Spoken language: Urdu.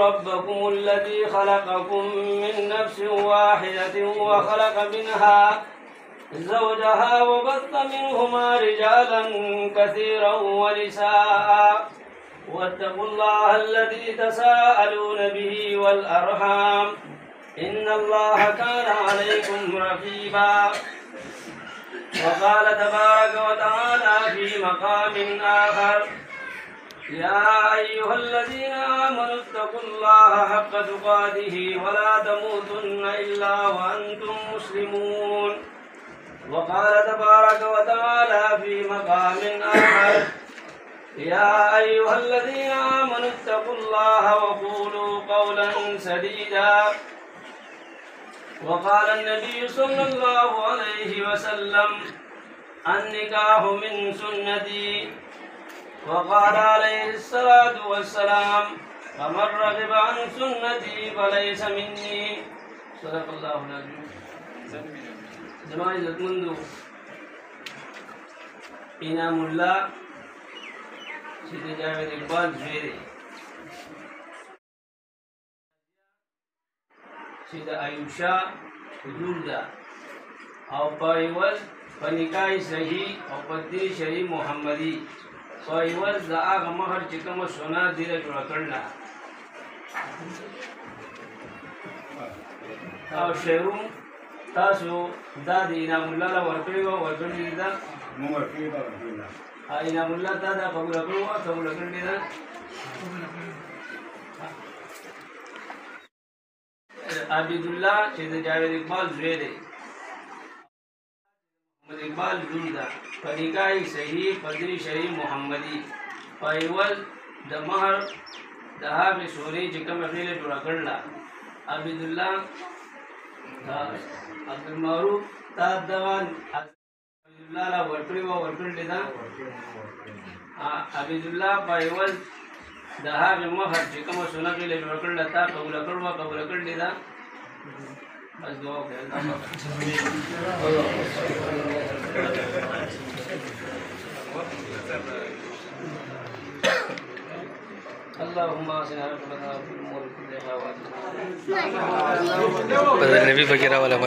ربكم الذي خلقكم من نفس واحدة وخلق منها زوجها وبث منهما رجالا كثيرا ونساء واتقوا الله الذي تساءلون به والأرحام إن الله كان عليكم رقيبا. وقال تبارك وتعالى في مقام آخر: يا أيها الذين آمنوا اتقوا الله حق تقاته ولا تموتن إلا وأنتم مسلمون. وقال تبارك وتعالى في مقام آخر: يا أيها الذين آمنوا اتقوا الله وقولوا قولا سديدا. وقال النبي صلى الله عليه وسلم: النكاح من سنتي. وقال عليه الصلاة والسلام: فمن رغب عن سنتي فليس مني. صدق الله العظيم. جماعة منذ إنام الله سيد جاوید اقبال زویره سيد ایوب شاه حضور دا او پایول پنکای صحیح او پدی شریف محمدی پایول دا آغا مہر چکم سونا دیر جوڑا کرنا او شیروم تاسو دا دی انام اللہ لا ورکڑیو ورکڑی دا انام اللہ دا دا قبول کرو قبول کرنی دا عبداللہ سید جاوید اقبال زویدے محمد اقبال زویدہ پنکائی صحیح پدری شریف محمدی پایول دا مہر دا حاق سوری چکم اخیل جوڑا کرلا عبداللہ عبدالمعروف تا دوان عبداللہ لا ورکڑی و ورکڑی دا عبداللہ پایول دا حاق مہر چکم سونا کے لئے جوڑا کرلا تا قبول کروا قبول کرلی دا بس دعا کہ اللهم اصلح لنا في الامور كلها واجعلنا نبی وغیرہ والا